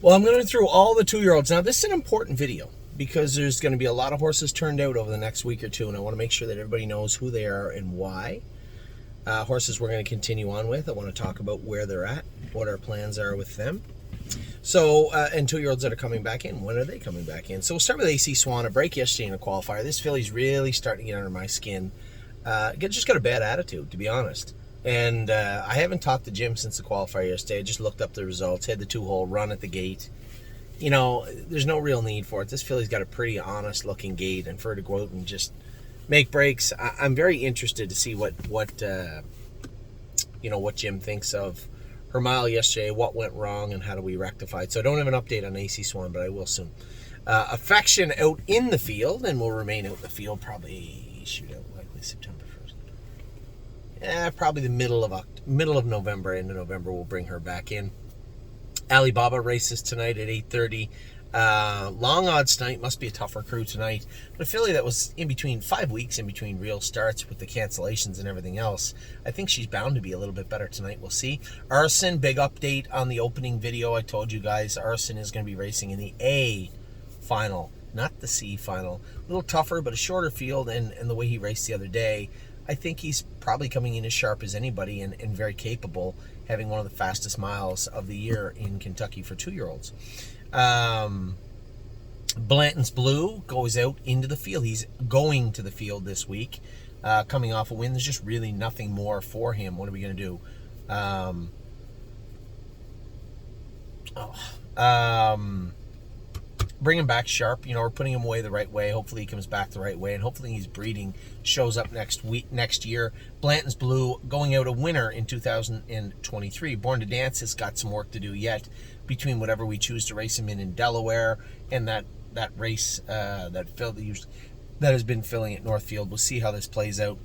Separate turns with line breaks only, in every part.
Well, I'm going through all the 2-year-olds. Now, this is an important video because there's going to be a lot of horses turned out over the next week or two, and I want to make sure that everybody knows who they are and why. Horses we're going to continue on with. I want to talk about where they're at, what our plans are with them. So, and 2-year-olds that are coming back in, when are they coming back in? So we'll start with AC Swan. A break yesterday in a qualifier. This filly's really starting to get under my skin. Just got a bad attitude, to be honest. And I haven't talked to Jim since the qualifier yesterday. I just looked up the results, had the 2-hole run at the gate. You know, there's no real need for it. This filly's got a pretty honest-looking gait, and for her to go out and just make breaks, I'm very interested to see what Jim thinks of her mile yesterday, what went wrong, and how do we rectify it. So I don't have an update on AC Swan, but I will soon. Affection out in the field, and will remain out in the field probably likely September 1st. Probably the middle of November, end of November, we'll bring her back in. Alibaba races tonight at 8:30. Long odds tonight, must be a tougher crew tonight. But a filly that was in between 5 weeks in between real starts with the cancellations and everything else, I think she's bound to be a little bit better tonight. We'll see. Arson, big update on the opening video. I told you guys Arson is going to be racing in the A final, not the C final. A little tougher, but a shorter field, and the way he raced the other day, I think he's probably coming in as sharp as anybody and very capable, having one of the fastest miles of the year in Kentucky for 2-year-olds. Blanton's Blue goes out into the field. He's going to the field this week, coming off a win. There's just really nothing more for him. What are we going to do? Bring him back sharp. You know, we're putting him away the right way. Hopefully he comes back the right way, and hopefully his breeding shows up next year. Blanton's Blue going out a winner in 2023. Born to Dance has got some work to do yet between whatever we choose to race him in Delaware and that race that has been filling at Northfield. We'll see how this plays out.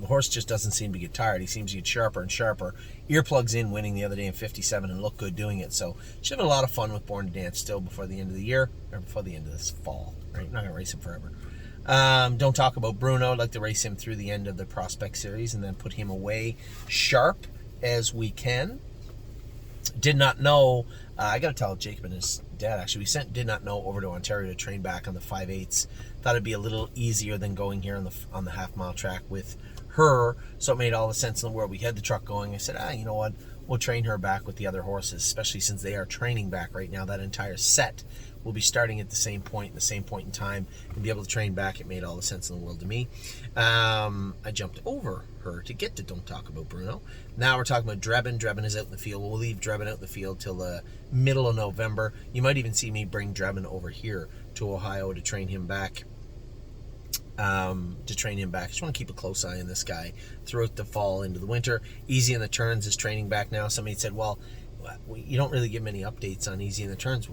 The horse just doesn't seem to get tired. He seems to get sharper and sharper. Earplugs in, winning the other day in 57 and looked good doing it. So should have a lot of fun with Born to Dance still before the end of the year, or before the end of this fall. Right? I'm not going to race him forever. Don't talk about Bruno. I'd like to race him through the end of the Prospect Series and then put him away sharp as we can. Did not know. I got to tell Jacob and his dad, actually, we sent Did Not Know over to Ontario to train back on the 5/8. Thought it'd be a little easier than going here on the half-mile track with her, so it made all the sense in the world. We had the truck going. I said, you know what? We'll train her back with the other horses, especially since they are training back right now. That entire set will be starting at the same point in time, and be able to train back. It made all the sense in the world to me. I jumped over her to get to Don't Talk About Bruno. Now we're talking about Drebin. Drebin is out in the field. We'll leave Drebin out in the field till the middle of November. You might even see me bring Drebin over here to Ohio to train him back. I just want to keep a close eye on this guy throughout the fall into the winter. Easy in the Turns is training back now. Somebody said, well, you don't really give many updates on Easy in the Turns.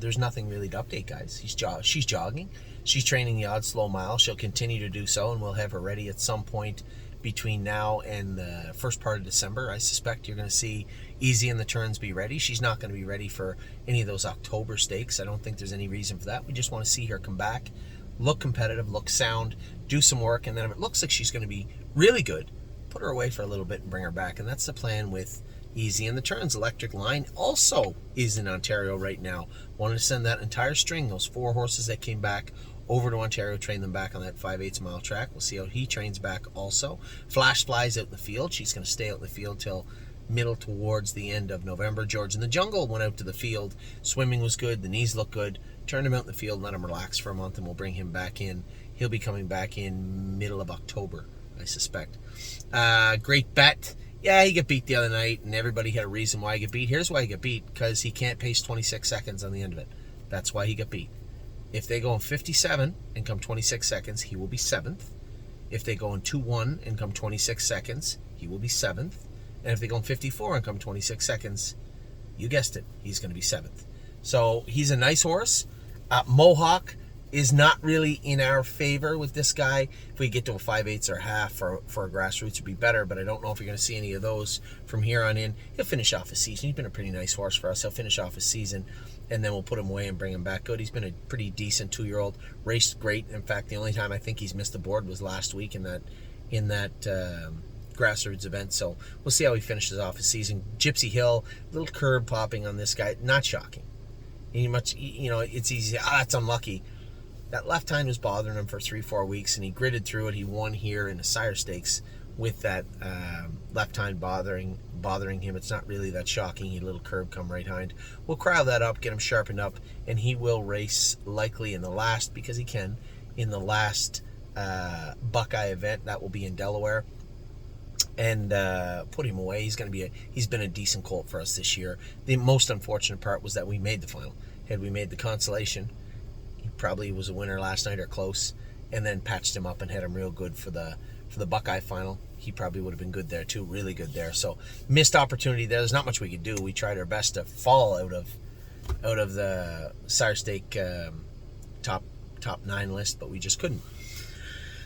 There's nothing really to update, guys. She's jogging. She's training the odd slow mile. She'll continue to do so, and we'll have her ready at some point between now and the first part of December. I suspect you're going to see Easy in the Turns be ready. She's not going to be ready for any of those October stakes. I don't think there's any reason for that. We just want to see her come back, look competitive, look sound, do some work, and then if it looks like she's going to be really good, put her away for a little bit and bring her back. And that's the plan with Easy in the Turns. Electric Line also is in Ontario right now. Wanted to send that entire string, those 4 horses that came back, over to Ontario, train them back on that 5/8 mile track. We'll see how he trains back also. Flash Fly's out in the field. She's going to stay out in the field till middle towards the end of November. George in the Jungle went out to the field. Swimming was good. The knees look good. Turned him out in the field, let him relax for a month, and we'll bring him back in. He'll be coming back in middle of October, I suspect. Great Bet. Yeah, he got beat the other night, and everybody had a reason why he got beat. Here's why he got beat, because he can't pace 26 seconds on the end of it. That's why he got beat. If they go in 57 and come 26 seconds, he will be 7th. If they go in 2-1 and come 26 seconds, he will be 7th. And if they go in 54 and come 26 seconds, you guessed it, he's going to be 7th. So he's a nice horse. Mohawk is not really in our favor with this guy. If we get to a 5/8 or a half for a grassroots would be better, but I don't know if you're going to see any of those from here on in. He'll finish off his season. He's been a pretty nice horse for us. He'll finish off his season, and then we'll put him away and bring him back good. He's been a pretty decent 2-year-old. Raced great. In fact, the only time I think he's missed the board was last week in that grassroots event. So we'll see how he finishes off his season. Gypsy Hill, little curb popping on this guy, not shocking. It's easy. It's unlucky. That left hind was bothering him for 3-4 weeks, and he gritted through it. He won here in the Sire Stakes with that left hind bothering him. It's not really that shocking. He little curb come right hind. We'll crowd that up, get him sharpened up, and he will race likely in the last, because he can, in the last Buckeye event. That will be in Delaware. And put him away. He's been a decent colt for us this year. The most unfortunate part was that we made the final. Had we made the consolation, he probably was a winner last night or close, and then patched him up and had him real good for the Buckeye final. He probably would have been good there too, really good there. So missed opportunity there. There's not much we could do. We tried our best to fall out of the Sire Stake top 9 list, but we just couldn't.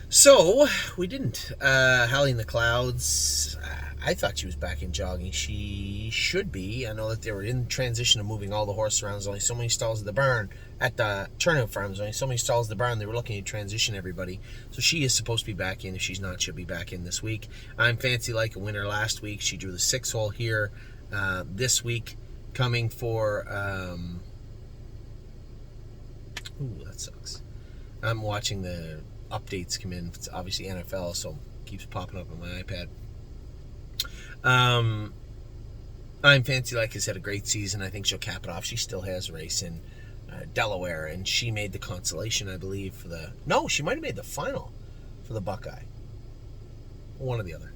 So we didn't. Hallie in the Clouds, I thought she was back in jogging. She should be. I know that they were in transition of moving all the horses around. There's only so many stalls at the barn. At the Turnout Farm, there's only so many stalls at the barn. They were looking to transition everybody. So she is supposed to be back in. If she's not, she'll be back in this week. I'm Fancy Like a winner last week. She drew the 6 hole here this week, coming for... Ooh, that sucks. I'm watching the updates come in. It's obviously NFL, so it keeps popping up on my iPad. I'm Fancy Like has had a great season. I think she'll cap it off. She still has a race in Delaware, and she made the consolation, I believe, she might have made the final for the Buckeye. One or the other.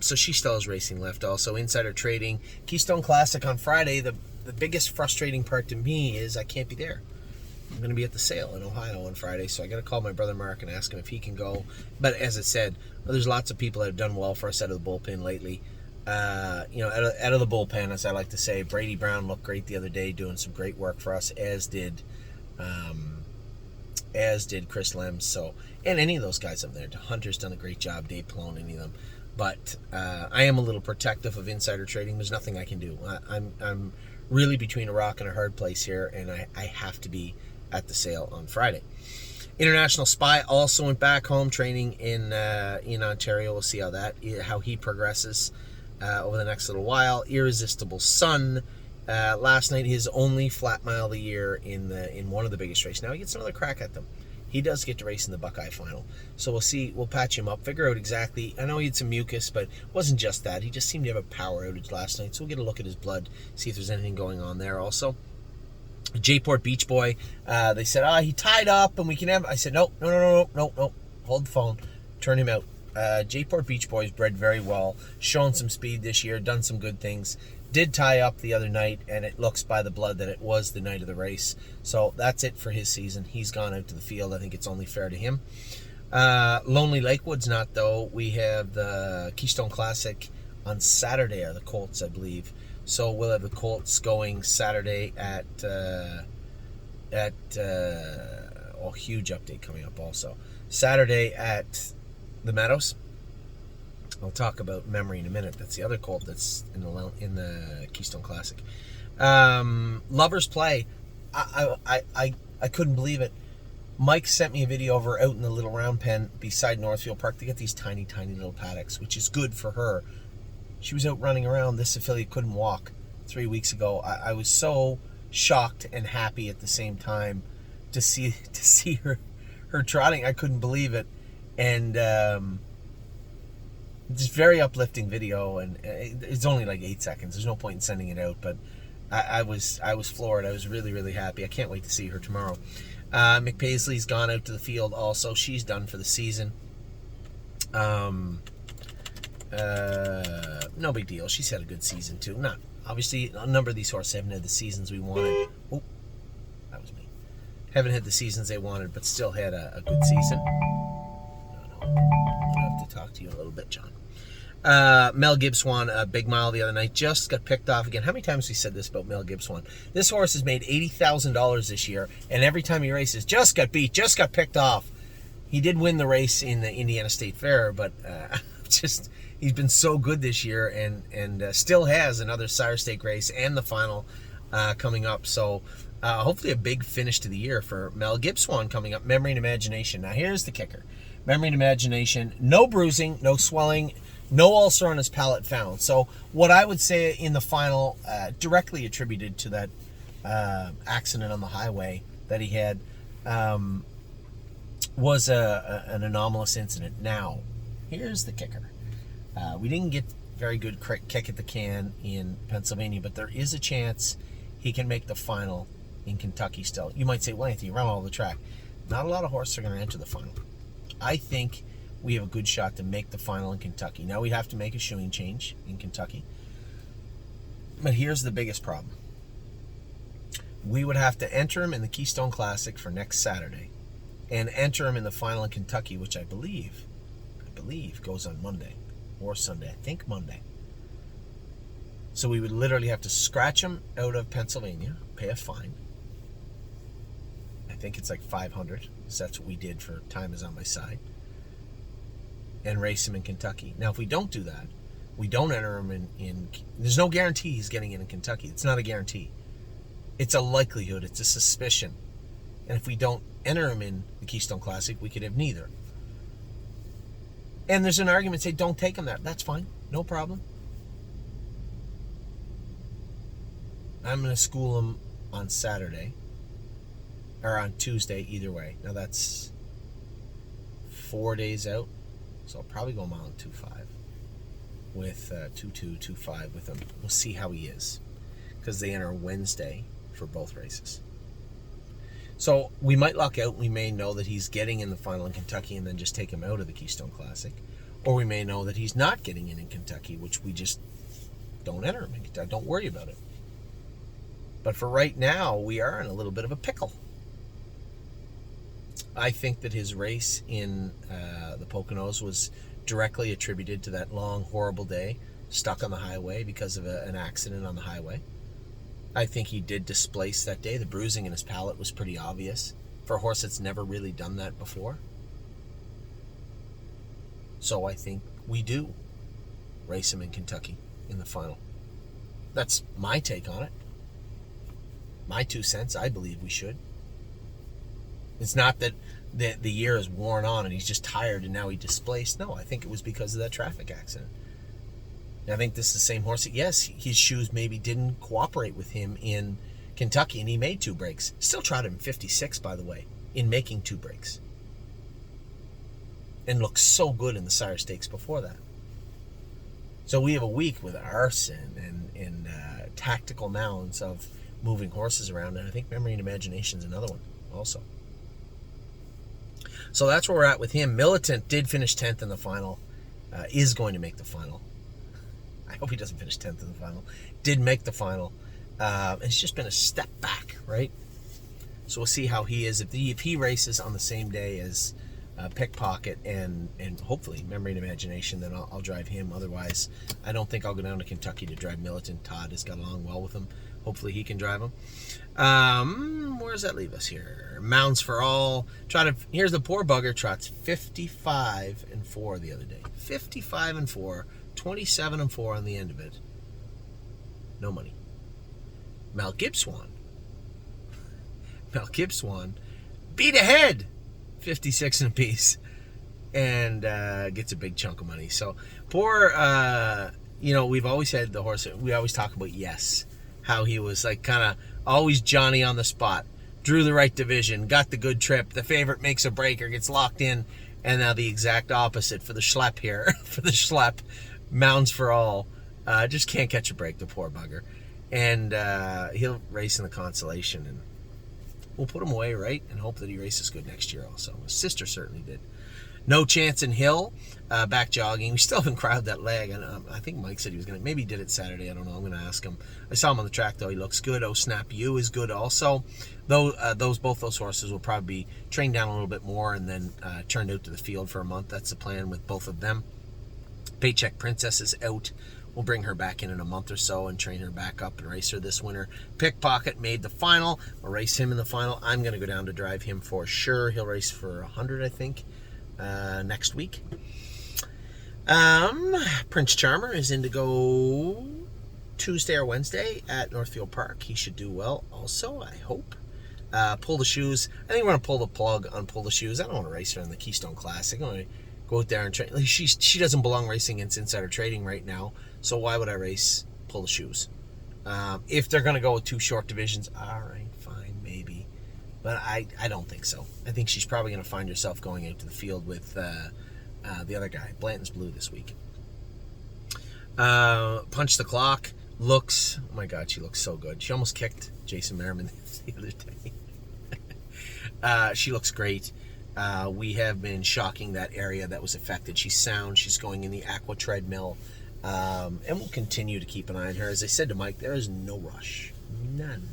So she still has racing left. Also, insider trading, Keystone Classic on Friday. The biggest frustrating part to me is I can't be there. I'm going to be at the sale in Ohio on Friday, so I got to call my brother Mark and ask him if he can go. But as I said, there's lots of people that have done well for us out of the bullpen lately. Out of the bullpen, as I like to say, Brady Brown looked great the other day, doing some great work for us, as did Chris Lems. So, and any of those guys up there, Hunter's done a great job, Dave Pallone, any of them. But I am a little protective of insider trading. There's nothing I can do. I'm really between a rock and a hard place here, and I have to be at the sale on Friday. International Spy also went back home training in Ontario. We'll see how he progresses over the next little while. Irresistible Sun, last night his only flat mile of the year in one of the biggest races. Now he gets another crack at them. He does get to race in the Buckeye final. So we'll see. We'll patch him up, figure out exactly. I know he had some mucus, but it wasn't just that. He just seemed to have a power outage last night. So we'll get a look at his blood, see if there's anything going on there also. J-Port Beach Boy, they said, he tied up and we can have... I said, no. Hold the phone. Turn him out. J-Port Beach Boy's bred very well, shown some speed this year, done some good things. Did tie up the other night, and it looks by the blood that it was the night of the race. So that's it for his season. He's gone out to the field. I think it's only fair to him. Lonely Lakewood's not, though. We have the Keystone Classic on Saturday, are the Colts, I believe. So we'll have the Colts going Saturday at huge update coming up also. Saturday at the Meadows. I'll talk about Memory in a minute. That's the other Colt that's in the Keystone Classic. Lovers Play. I couldn't believe it. Mike sent me a video of her out in the little round pen beside Northfield Park. They get these tiny, tiny little paddocks, which is good for her. She was out running around. This affiliate couldn't walk 3 weeks ago. I was so shocked and happy at the same time to see her trotting. I couldn't believe it. And just very uplifting video, and it's only like 8 seconds. There's no point in sending it out, but I was floored. I was really, really happy. I can't wait to see her tomorrow. McPaisley's gone out to the field also. She's done for the season. No big deal. She's had a good season too. Not obviously, a number of these horses haven't had the seasons we wanted. Oh, that was me. Haven't had the seasons they wanted, but still had a good season. No, I have to talk to you a little bit, John. Mel Gibbs won a big mile the other night. Just got picked off again. How many times have we said this about Mel Gibbs won? This horse has made $80,000 this year, and every time he races, just got beat, just got picked off. He did win the race in the Indiana State Fair, but he's been so good this year, and still has another Sire Stake race and the final coming up. So hopefully a big finish to the year for Mel Gibbs coming up. Memory and Imagination. Now here's the kicker. Memory and Imagination, no bruising, no swelling, No ulcer on his palate found. So what I would say in the final, directly attributed to that accident on the highway that he had, was an anomalous incident. Now, here's the kicker. We didn't get very good kick at the can in Pennsylvania, but there is a chance he can make the final in Kentucky still. You might say, well, Anthony, you run all the track. Not a lot of horses are going to enter the final. I think we have a good shot to make the final in Kentucky. Now we have to make a shoeing change in Kentucky. But here's the biggest problem. We would have to enter him in the Keystone Classic for next Saturday and enter him in the final in Kentucky, which I believe goes on Monday or Sunday. I think Monday. So we would literally have to scratch him out of Pennsylvania, pay a fine. I think it's like $500. So that's what we did for Time Is On My Side. And race him in Kentucky. Now, if we don't do that, we don't enter him in there's no guarantee he's getting in Kentucky. It's not a guarantee. It's a likelihood. It's a suspicion. And if we don't enter him in the Keystone Classic, we could have neither. And there's an argument, say, don't take him there. That's fine. No problem. I'm going to school him on Saturday. Or on Tuesday, either way. Now that's 4 days out. So I'll probably go a mile and 2.5 with 2.2, 2.5 with him. We'll see how he is. Because they enter Wednesday for both races. So we might luck out. We may know that he's getting in the final in Kentucky and then just take him out of the Keystone Classic. Or we may know that he's not getting in Kentucky, which we just don't enter him in Kentucky. Don't worry about it. But for right now, we are in a little bit of a pickle. I think that his race in the Poconos was directly attributed to that long, horrible day stuck on the highway because of an accident on the highway. I think he did displace that day. The bruising in his palate was pretty obvious for a horse that's never really done that before. So I think we do race him in Kentucky in the final. That's my take on it. My 2 cents, I believe we should. It's not that the year is worn on and he's just tired and now he displaced. No, I think it was because of that traffic accident. And I think this is the same horse. Yes, his shoes maybe didn't cooperate with him in Kentucky and he made 2 breaks. Still trotted him 56, by the way, in making 2 breaks. And looked so good in the Sire Stakes before that. So we have a week with arson and tactical mounds of moving horses around. And I think Memory and Imagination is another one also. So that's where we're at with him. Militant did finish 10th in the final. Is going to make the final. I hope he doesn't finish 10th in the final. Did make the final. It's just been a step back, right? So we'll see how he is. If he races on the same day as Pickpocket and hopefully Memory and Imagination, then I'll drive him. Otherwise, I don't think I'll go down to Kentucky to drive Militant. Todd has got along well with him. Hopefully he can drive him. Where does that leave us here? Mounds for All. Here's the poor bugger. Trots 55-4 the other day. 55-4. 27-4 on the end of it. No money. Mal Gibswan beat ahead 56 and a piece and gets a big chunk of money. So poor, we've always had the horse. We always talk about Yes, how he was like kind of always Johnny on the spot, drew the right division, got the good trip. The favorite makes a break or gets locked in, and now the exact opposite for the Schlepp here. For the Schlepp, Mounds for All, just can't catch a break. The poor bugger, and he'll race in the Consolation, and we'll put him away, right, and hope that he races good next year. Also, his sister certainly did. No Chance in Hill, back jogging. We still haven't crowded that leg. And I think Mike said he was going to, maybe he did it Saturday. I don't know. I'm going to ask him. I saw him on the track, though. He looks good. Oh, Snap You is good also. Though both those horses will probably be trained down a little bit more and then turned out to the field for a month. That's the plan with both of them. Paycheck Princess is out. We'll bring her back in a month or so and train her back up and race her this winter. Pickpocket made the final. I'll race him in the final. I'm going to go down to drive him for sure. He'll race for 100, I think. Next week. Prince Charmer is in to go Tuesday or Wednesday at Northfield Park. He should do well also, I hope. Pull the Shoes. I think we're going to pull the plug on Pull the Shoes. I don't want to race her in the Keystone Classic. I want to go out there and train. Like she doesn't belong racing against insider trading right now. So why would I race Pull the Shoes? If they're going to go with 2 short divisions, all right, fine, maybe. But I don't think so. I think she's probably going to find herself going out to the field with the other guy, Blanton's Blue, this week. Punch the Clock looks, oh my God, she looks so good. She almost kicked Jason Merriman the other day. She looks great. We have been shocking that area that was affected. She's sound. She's going in the aqua treadmill. And we'll continue to keep an eye on her. As I said to Mike, there is no rush. None.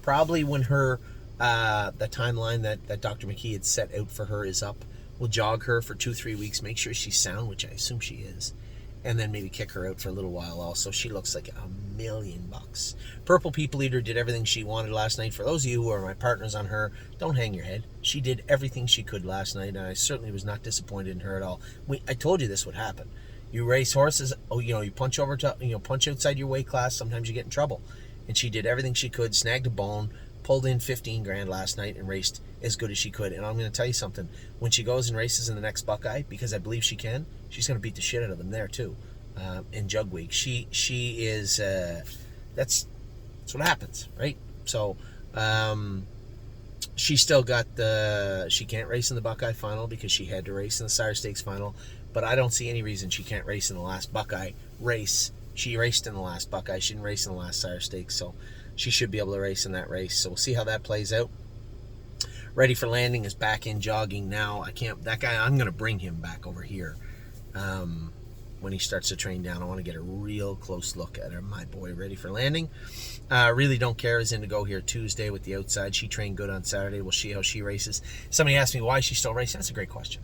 Probably when her the timeline that Dr. McKee had set out for her is up, we'll jog her for 2-3 weeks, make sure she's sound, which I assume she is, and then maybe kick her out for a little while also. She looks like $1,000,000. Purple People Eater did everything she wanted last night. For those of you who are my partners on her, don't hang your head. She did everything she could last night, and I certainly was not disappointed in her at all. I told you this would happen. You race horses, you punch punch outside your weight class, sometimes you get in trouble. And she did everything she could, snagged a bone, pulled in 15 grand last night, and raced as good as she could. And I'm going to tell you something. When she goes and races in the next Buckeye, because I believe she can, she's going to beat the shit out of them there too. In Jug Week, she is. That's what happens, right? So, she still got she can't race in the Buckeye final because she had to race in the Sire Stakes final. But I don't see any reason she can't race in the last Buckeye race. She raced in the last Buckeye. She didn't race in the last Sire Stakes, so she should be able to race in that race. So we'll see how that plays out. Ready for Landing is back in jogging now. That guy, I'm going to bring him back over here when he starts to train down. I want to get a real close look at her. My boy, Ready for Landing. Really Don't Care is in to go here Tuesday with the outside. She trained good on Saturday. We'll see how she races. Somebody asked me why she's still racing. That's a great question.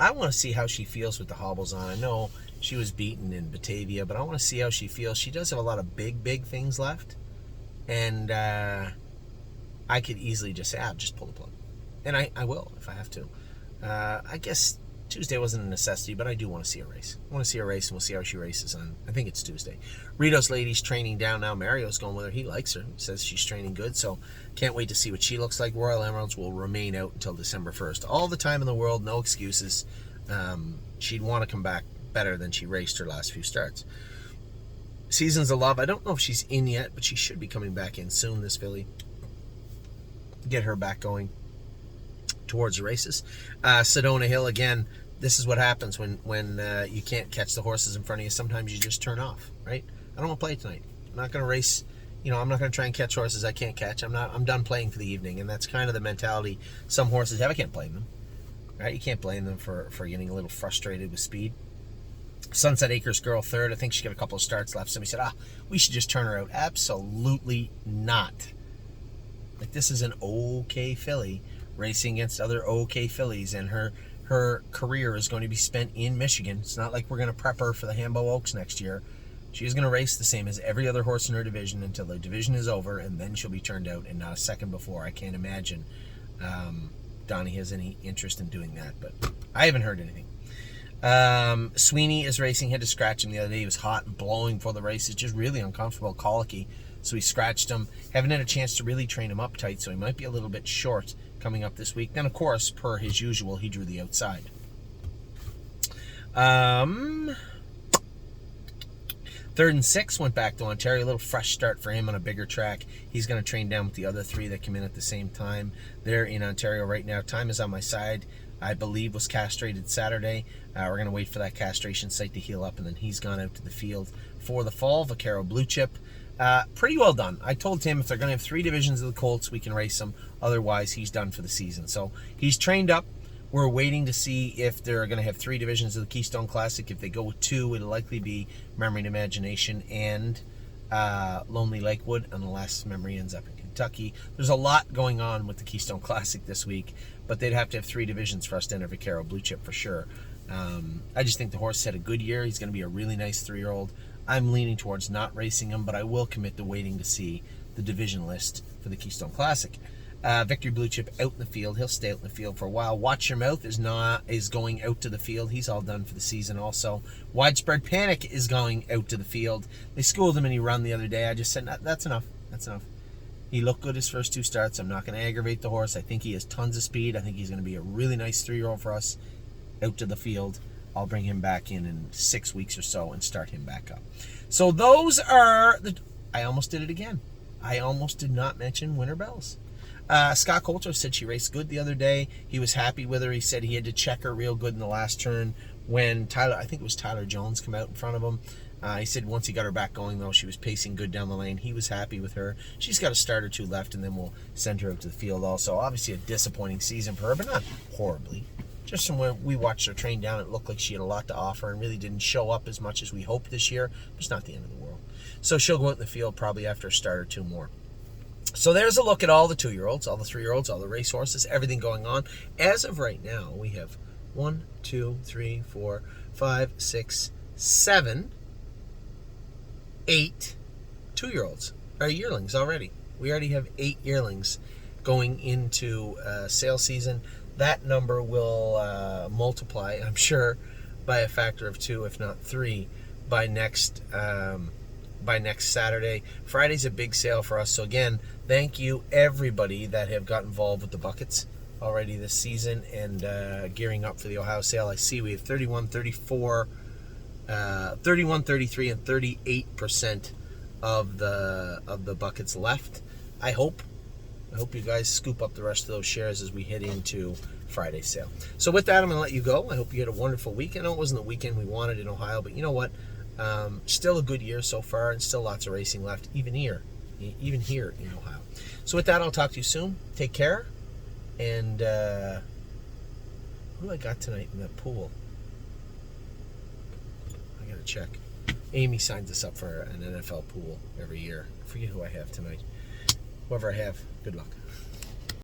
I want to see how she feels with the hobbles on. I know she was beaten in Batavia, but I want to see how she feels. She does have a lot of big things left. And I could easily just say, just pull the plug. And I will if I have to. I guess Tuesday wasn't a necessity, but I do want to see a race. I want to see a race, and we'll see how she races on, I think it's Tuesday. Rito's Lady's training down now. Mario's going with her. He likes her. He says she's training good, so can't wait to see what she looks like. Royal Emeralds will remain out until December 1st. All the time in the world, no excuses. She'd want to come back better than she raced her last few starts. Seasons of Love, I don't know if she's in yet, but she should be coming back in soon, this filly. Get her back going towards the races. Sedona Hill, again, this is what happens when you can't catch the horses in front of you. Sometimes you just turn off, right? I don't want to play tonight. I'm not going to race. I'm not going to try and catch horses I can't catch. I'm done playing for the evening, and that's kind of the mentality some horses have. I can't blame them, right? You can't blame them for getting a little frustrated with speed. Sunset Acres Girl third. I think she got a couple of starts left. Somebody said, we should just turn her out. Absolutely not. Like, this is an okay filly racing against other okay fillies, and her career is going to be spent in Michigan. It's not like we're going to prep her for the Hambo Oaks next year. She's going to race the same as every other horse in her division until the division is over, and then she'll be turned out, and not a second before. I can't imagine Donnie has any interest in doing that, but I haven't heard anything. Sweeney is racing. Had to scratch him the other day. He was hot and blowing before the race. It's just really uncomfortable, colicky. So we scratched him. Haven't had a chance to really train him up tight, so he might be a little bit short coming up this week. Then, of course, per his usual, he drew the outside. Third and six went back to Ontario. A little fresh start for him on a bigger track. He's going to train down with the other three that come in at the same time. They're in Ontario right now. Time is on my side. I believe was castrated Saturday. We're going to wait for that castration site to heal up, and then he's gone out to the field for the fall. Vaquero Blue Chip. Pretty well done. I told Tim if they're going to have 3 divisions of the Colts, we can race them. Otherwise, he's done for the season. So he's trained up. We're waiting to see if they're going to have 3 divisions of the Keystone Classic. If they go with 2, it'll likely be Memory and Imagination and Lonely Lakewood, unless Memory ends up in Kentucky. There's a lot going on with the Keystone Classic this week, but they'd have to have 3 divisions for us to enter Vaquero Blue Chip for sure. I just think the horse had a good year. He's going to be a really nice 3-year-old. I'm leaning towards not racing him, but I will commit to waiting to see the division list for the Keystone Classic. Victory Blue Chip out in the field. He'll stay out in the field for a while. Watch Your Mouth is going out to the field. He's all done for the season also. Widespread Panic is going out to the field. They schooled him and he run the other day. I just said, that's enough. That's enough. He looked good his first 2 starts. I'm not going to aggravate the horse. I think he has tons of speed. I think he's going to be a really nice 3-year-old for us. out to the field. I'll bring him back in 6 weeks or so and start him back up. So those are the... I almost did it again. I almost did not mention Winter Bells. Scott Coulter said she raced good the other day. He was happy with her. He said he had to check her real good in the last turn when I think it was Tyler Jones, come out in front of him. He said once he got her back going, though, she was pacing good down the lane. He was happy with her. She's got a start or two left, and then we'll send her out to the field also. Obviously a disappointing season for her, but not horribly. Just from when we watched her train down, it looked like she had a lot to offer and really didn't show up as much as we hoped this year. But it's not the end of the world. So she'll go out in the field probably after a start or two more. So there's a look at all the 2-year-olds, all the 3-year-olds, all the racehorses, everything going on. As of right now, we have 1, 2, 3, 4, 5, 6, 7, 8 2-year-olds, or yearlings already. We already have 8 yearlings going into sale season. That number will multiply, I'm sure, by a factor of 2, if not 3, by next Saturday. Friday's a big sale for us. So again, thank you everybody that have got involved with the buckets already this season and gearing up for the Ohio sale. I see we have 31, 34, 31, 33, and 38% of the buckets left. I hope you guys scoop up the rest of those shares as we head into Friday's sale. So with that, I'm going to let you go. I hope you had a wonderful week. I know it wasn't the weekend we wanted in Ohio, but you know what? Still a good year so far, and still lots of racing left, even here in Ohio. So with that, I'll talk to you soon. Take care. And who do I got tonight in that pool? I gotta check. Amy signs us up for an NFL pool every year. I forget who I have tonight. Whoever I have, good luck.